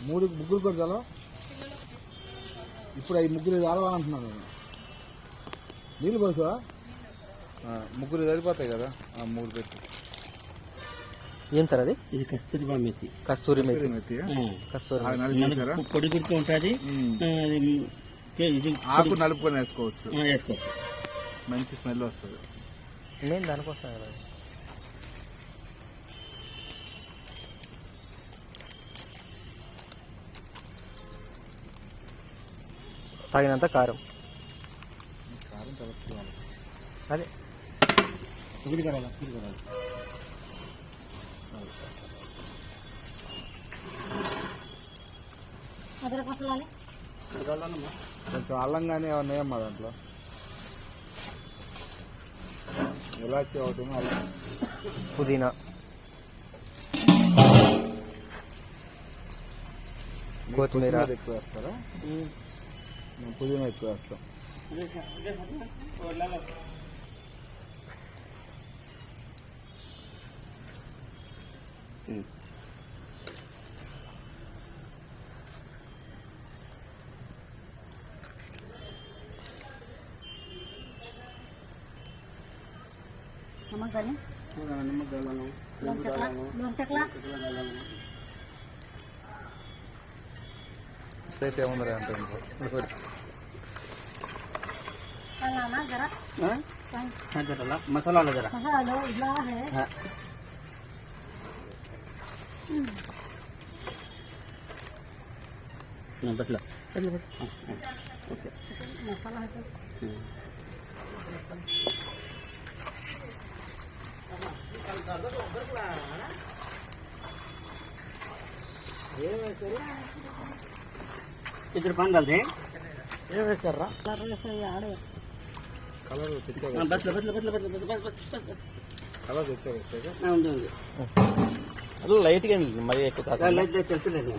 ముగ్గురు కూడా చాలా ఇప్పుడు అవి ముగ్గురు కావాలంటున్నాను నేను. నీళ్ళు పోసా ముగ్గురు సరిపోతాయి కదా. 3 పెట్టి. ఏం సార్ అది? ఇది కస్తూరి మెతి. కస్తూరి మెతి. పొడి గుర్తు ఉంటుంది. ఆకు నలుపుకొని వేసుకోవచ్చు. మంచి స్మెల్ వస్తుంది. నేను దానికోసం కదా. తగినంత కారం. కారం కలుపుకోవాలి. అదే కొంచెం అల్లం కానీ ఏమన్నా వేయమ్మా దాంట్లో. ఇలాచి ఒకటి, అల్లం, పుదీనా, కొత్తిమీర ఎక్కువ వేస్తారా? మేము పుదీనా ఎక్కువ వేస్తాం. అయితే ఏముందరే అంటే मसाला जरा बसला ओके मसाला इधर पान डाल दें ये सर కలర్ కలర్ తెచ్చా అది లైట్గా మరీ ఎక్కువ కాదు. లైట్ తెలుసులేదు.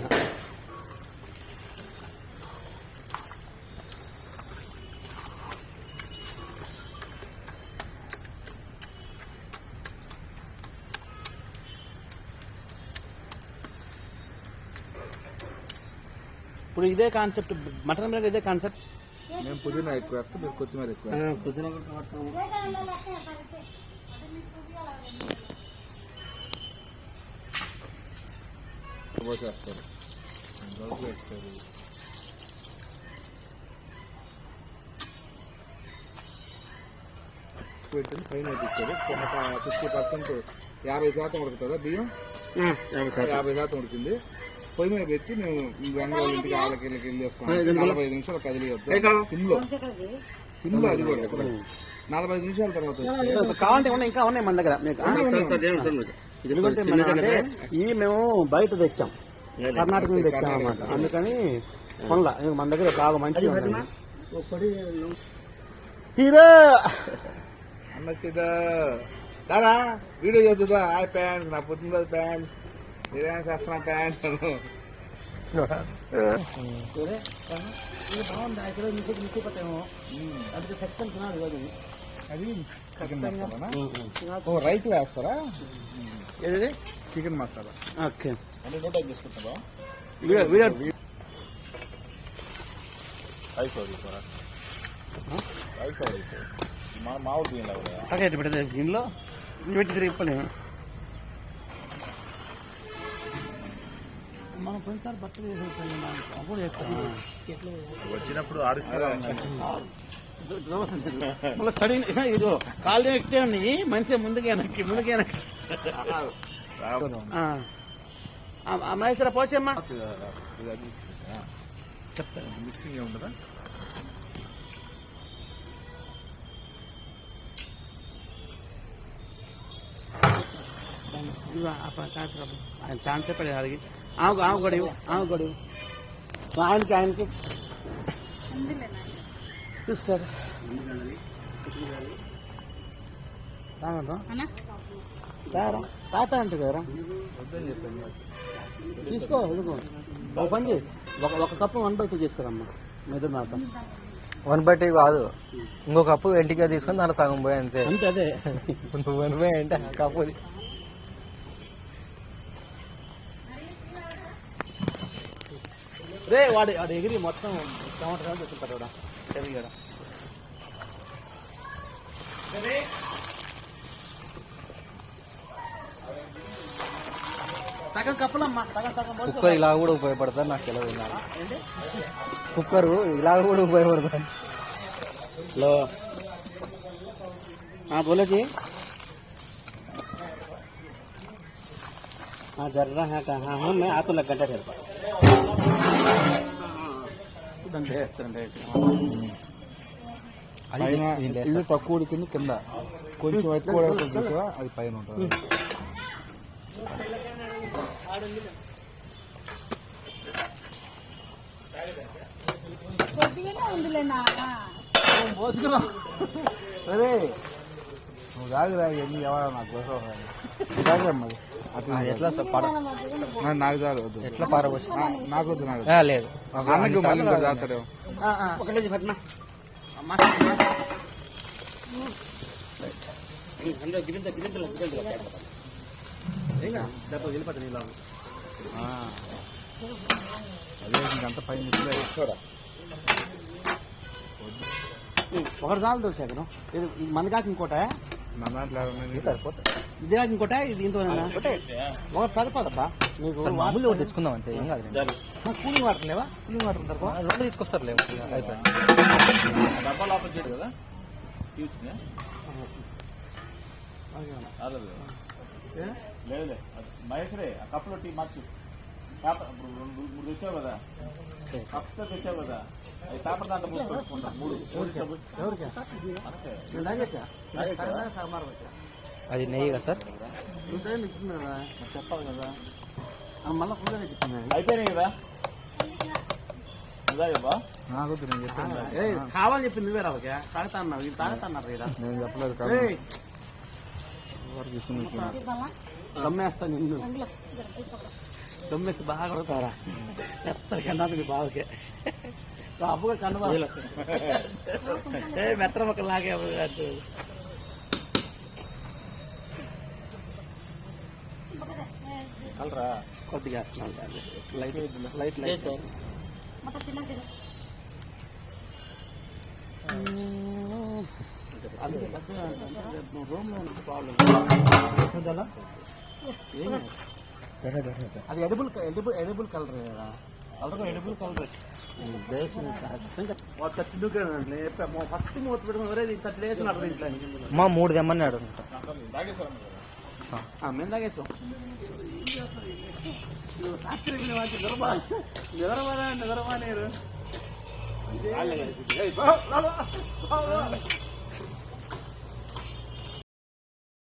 ఇప్పుడు ఇదే కాన్సెప్ట్ మటన్ మీద ఇదే కాన్సెప్ట్. మేము పుదీనా ఎక్కువ వేస్తాం, మీరు కొత్తిమీర ఎక్కువ పుదీనా పోసేస్తారు. పెట్టింది పైన ఇచ్చారు. 50%, 50% ఉడుకుతుందా బియ్యం? 50% ఉడికింది. పొయ్యి మీద పెట్టి మేము గంగల ఇంటికి ఆళ్ళకి వెళ్ళి వస్తాం. 45 నిమిషాలు కదిలి వద్దాం సిమ్లో. అది కూడా 45 నిమిషాల తర్వాత కావాలంటే ఇంకా ఉన్నాయి మన దగ్గర. ఎందుకంటే ఇవి మేము బయట తెచ్చాం, కర్ణాటక నుంచి తెచ్చాం అన్నమాట. అందుకని కొనలా. మన దగ్గర బాగా మంచిగా హీరో అన్నచ్చిదా దారా వీడియో చదువుతా. హాయ్ ప్యాంట్స్, నా పుట్టినరోజు ప్యాంట్స్, బిర్యానీ చేస్తున్నా ప్యాంట్స్ అను. బాగుంది. ఇక్కడ మిసిపోతాము. అందుకే ఖచ్చితంగా తినాలి కదా. అది చికెన్ మసాలా. రైస్ వేస్తారా? ఏది చికెన్ మసాలా. ఓకే అంటే నోట్ టైప్ చేసుకుంటావా? రైస్ అవుతారా? రైస్ అవుతుంది మన మామూలు బియ్యంలో ప్యాకెట్ పెడితే దీనిలో పెట్టి తిరిగిపోలేము. మనం కొంచెం బట్టలు చేసేస్తాం. అప్పుడు వచ్చినప్పుడు మళ్ళీ స్టడీ ఇదో కాళ్ళు ఎక్కితే ఉన్నాయి. మనిషి ముందుకే మహేశ్వర పోసేమ్మా చెప్తాను. మిక్సింగ్ ఏముంటుందా? ఆయన ఛాన్స్ చెప్పలేదు అడిగి. ఆమె గొడవ ఆయనకి చూస్తారు. తాత అంటే కదరా వద్దని చెప్పాను. తీసుకో. ఇదిగో ఒక పని చేయి, ఒక కప్పు 1/2 తీసుకురమ్మా. మీద నాత 1/2 కాదు, ఇంకో కప్పు వెంటిగా తీసుకొని దాంట్లో సగం పోయి అంతే. అంతే అదే నువ్వు అంటే కప్పు రే వాడు ఎగిరి మొత్తం టమాటా తెచ్చుకుంటాడు వాడు చెవిగాడ సగం కప్పులమ్మా సగం కుక్కర్ ఇలా కూడా ఉపయోగపడతారు నాకు తెలియదు కుక్కర్ ఇలా కూడా ఉపయోగపడతారు హలో बोलो जी हाँ जर रहा है कहाँ हूँ मैं आ तो लग घंटा ठहर పైన ఇది తక్కువ ఉడికింది కింద కొంచెం ఎక్కువ చూసావా అది పైన ఉంటుంది మోసుకురా అరే నువ్వు కాదురా ఎన్ని ఎవరా నాకు కోసం మరి అట్లా ఎట్లా నాకు చాలు వద్దు ఎట్లా పారబోసి నాకు వద్దు నాకు లేదు అన్నకు మళ్ళీ చేస్తాడు पकड़ फटना అదే ఇంకంత పైన చూడ ఒకటి చాలు దోశాను ఇది మన కాక ఇంకోట నా దాంట్లో సరిపోతుంది ఇది కాక ఇంకోట ఇది దీంతో ఒకటి సరిపోదబ్బా నీకు మామూలు ఒకటి తెచ్చుకుందాం అంతే ఏం కాదు కూలింగ్ వాటర్ లేవా కూలింగ్ వాటర్ ఉంటారు రెండు తీసుకొస్తారు లేవు అయిపోయింది డబ్బా లోపల చేయడు కదా లేదు మహేశ్వరే ఆ కప్పులో టీ మార్చు ఇప్పుడు మూడు తెచ్చావు కదా కప్స్ తెచ్చావు కదా అది పేపర్ దాంట్లో మూసుకుంటా మూడు అది నెయ్యి కదా సార్ చెప్పాలి కదా మళ్ళీ ఫుల్ అయిపోయినాయి కదా నిజాగబ్బా నాకు వద్దు, నేను చెప్పాను కావాలని చెప్పింది నువ్వే రావకే తాగుతా అన్నావు ఇది తాగుతా అన్నారు ఇక్కడ నేను చెప్పలేదు కదా దమ్మేస్తా నిన్ను దమ్మేసి బాగా కొడతారా మెత్తగా కన్నాను బావకే అప్పుగా కండ మెత్త మొక్కలు లాగే కలరా కొద్దిగా వేస్తున్నాను లైట్ లైట్ లైట్ రూమ్ లో ప్రాబ్లం అది ఎడిబుల్ ఎడిబుల్ కలర్ కదా కలర్ ఎడిబుల్ కలర్ ఫస్ట్ మూత పెట్టుకుని ఇంత వేసినారు దీంట్లో మా 3 తెమ్మన్నాడు మేము తాగేసాం నిద్రమా నీరు